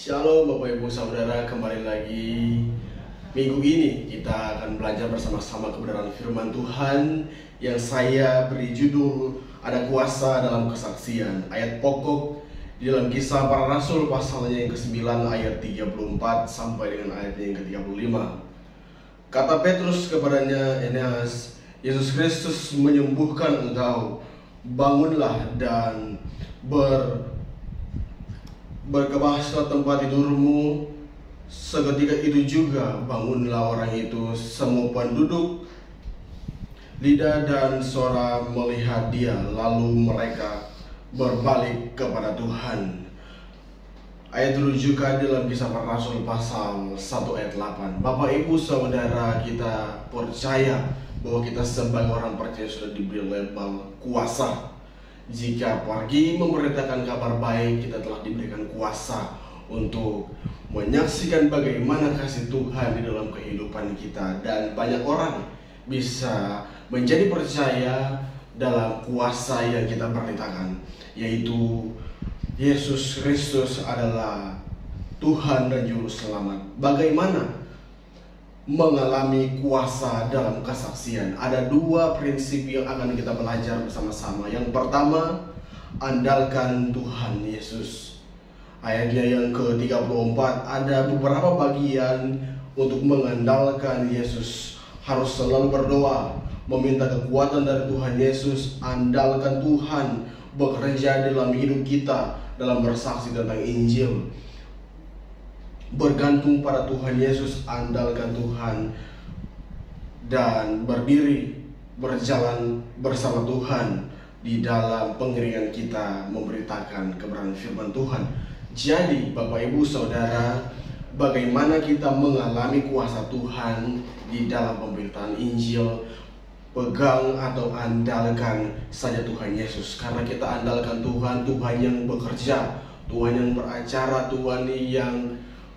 Shalom Bapak Ibu Saudara, kembali lagi. Minggu ini kita akan belajar bersama-sama kebenaran firman Tuhan yang saya beri judul Ada Kuasa Dalam Kesaksian. Ayat pokok di dalam Kisah Para Rasul pasalnya yang ke-9 ayat 34 sampai dengan ayatnya yang ke-35. Kata Petrus kepadanya, Eneas, Yesus Kristus menyembuhkan engkau. Bangunlah dan berkebahaslah tempat tidurmu. Seketika itu juga bangunlah orang itu, semua penduduk Lida dan Sora melihat dia, lalu mereka berbalik kepada Tuhan. Ayat rujukan dalam Kisah Para Rasul pasal 1 ayat 8. Bapak Ibu Saudara, kita percaya bahwa kita sebagai orang percaya sudah diberi label kuasa. Jika pergi memberitakan kabar baik, kita telah diberikan kuasa untuk menyaksikan bagaimana kasih Tuhan di dalam kehidupan kita. Dan banyak orang bisa menjadi percaya dalam kuasa yang kita beritakan, yaitu Yesus Kristus adalah Tuhan dan Juru Selamat. Bagaimana mengalami kuasa dalam kesaksian? Ada dua prinsip yang akan kita belajar bersama-sama. Yang pertama, andalkan Tuhan Yesus. Ayatnya yang ke-34, ada beberapa bagian untuk mengandalkan Yesus. Harus selalu berdoa, meminta kekuatan dari Tuhan Yesus. Andalkan Tuhan bekerja dalam hidup kita, dalam bersaksi tentang Injil. Bergantung pada Tuhan Yesus, andalkan Tuhan, dan berdiri berjalan bersama Tuhan di dalam pengiringan kita memberitakan kebenaran firman Tuhan. Jadi Bapak Ibu Saudara, bagaimana kita mengalami kuasa Tuhan di dalam pemberitaan Injil? Pegang atau andalkan saja Tuhan Yesus, karena kita andalkan Tuhan, Tuhan yang bekerja, Tuhan yang beracara, Tuhan yang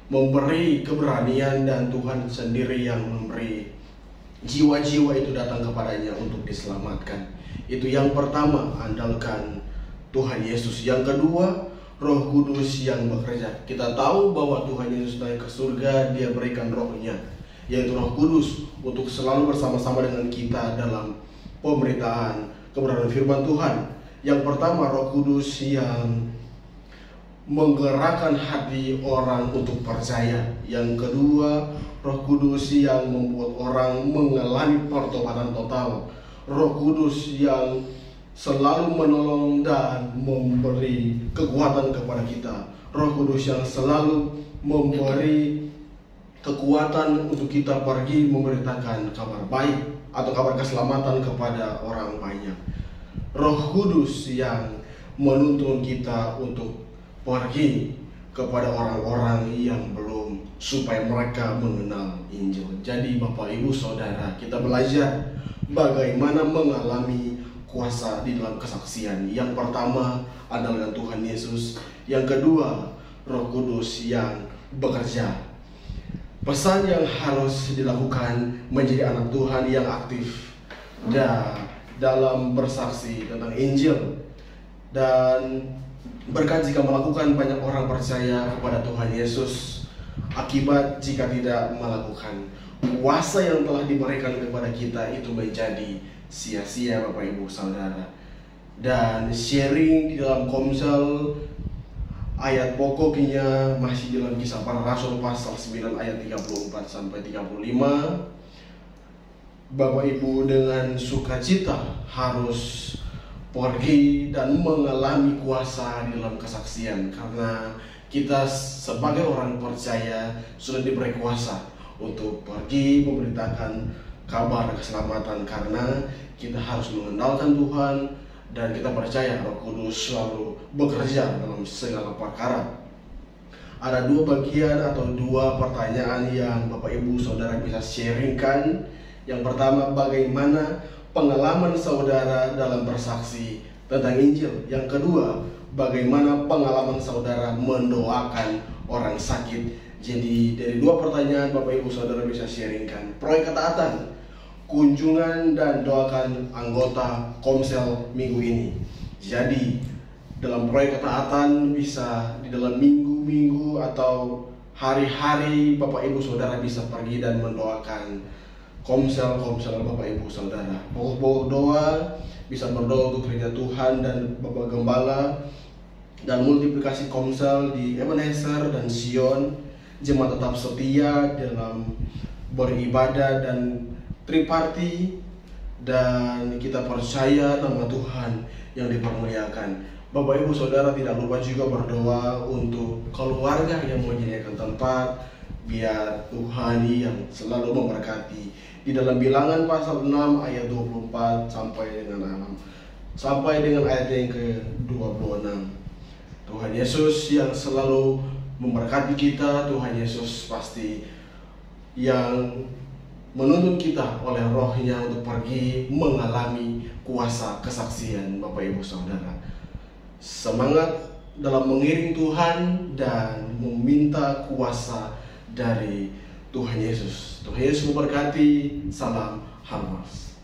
memberi keberanian, dan Tuhan sendiri yang memberi jiwa-jiwa itu datang kepadanya untuk diselamatkan. Itu yang pertama, andalkan Tuhan Yesus. Yang kedua, Roh Kudus yang bekerja. Kita tahu bahwa Tuhan Yesus naik ke surga, Dia berikan Roh-Nya, yaitu Roh Kudus, untuk selalu bersama-sama dengan kita dalam pemberitaan kebenaran firman Tuhan. Yang pertama, Roh Kudus yang menggerakkan hati orang untuk percaya. Yang kedua, Roh Kudus yang membuat orang mengalami pertobatan total. Roh Kudus yang selalu menolong dan memberi kekuatan kepada kita. Roh Kudus yang selalu memberi kekuatan untuk kita pergi memberitakan kabar baik atau kabar keselamatan kepada orang banyak. Roh Kudus yang menuntun kita untuk pergi kepada orang-orang yang belum, supaya mereka mengenal Injil. Jadi Bapak Ibu Saudara, kita belajar bagaimana mengalami kuasa di dalam kesaksian. Yang pertama, andalkan Tuhan Yesus. Yang kedua, Roh Kudus yang bekerja. Pesan yang harus dilakukan menjadi anak Tuhan yang aktif dan dalam bersaksi tentang Injil. Dan berkat jika melakukan, banyak orang percaya kepada Tuhan Yesus. Akibat jika tidak melakukan, kuasa yang telah diberikan kepada kita itu menjadi sia-sia Bapak Ibu Saudara. Dan sharing di dalam Komsel, ayat pokoknya masih dalam Kisah Para Rasul pasal 9 ayat 34 sampai 35. Bapak Ibu dengan sukacita harus pergi dan mengalami kuasa di dalam kesaksian, karena kita sebagai orang percaya sudah diberi kuasa untuk pergi memberitakan kabar keselamatan, karena kita harus mengandalkan Tuhan dan kita percaya Roh Kudus selalu bekerja dalam segala perkara. Ada dua bagian atau dua pertanyaan yang Bapak Ibu Saudara bisa sharingkan. Yang pertama, bagaimana pengalaman saudara dalam bersaksi tentang Injil? Yang kedua, bagaimana pengalaman saudara mendoakan orang sakit? Jadi dari dua pertanyaan Bapak Ibu Saudara bisa sharingkan. Proyek ketaatan, kunjungan dan doakan anggota Komsel minggu ini. Jadi dalam proyek ketaatan bisa di dalam minggu minggu-minggu atau hari-hari Bapak Ibu Saudara bisa pergi dan mendoakan komsel Bapak Ibu Saudara. Pokok-pokok doa, bisa berdoa untuk gereja Tuhan dan Bapak Gembala, dan multiplikasi komsel di Ebenezer dan Sion. Jemaat tetap setia dalam beribadah dan triparti, dan kita percaya nama Tuhan yang dipermuliakan. Bapak Ibu Saudara tidak lupa juga berdoa untuk keluarga yang menyediakan tempat, biar Tuhan yang selalu memberkati. Di dalam Bilangan pasal 6 ayat 24 sampai dengan ayat yang ke-26. Tuhan Yesus yang selalu memberkati kita. Tuhan Yesus pasti yang menuntun kita oleh Roh-Nya untuk pergi mengalami kuasa kesaksian. Bapak Ibu Saudara, semangat dalam mengiring Tuhan dan meminta kuasa dari Tuhan Yesus. Tuhan Yesus memberkati. Salam Harvest.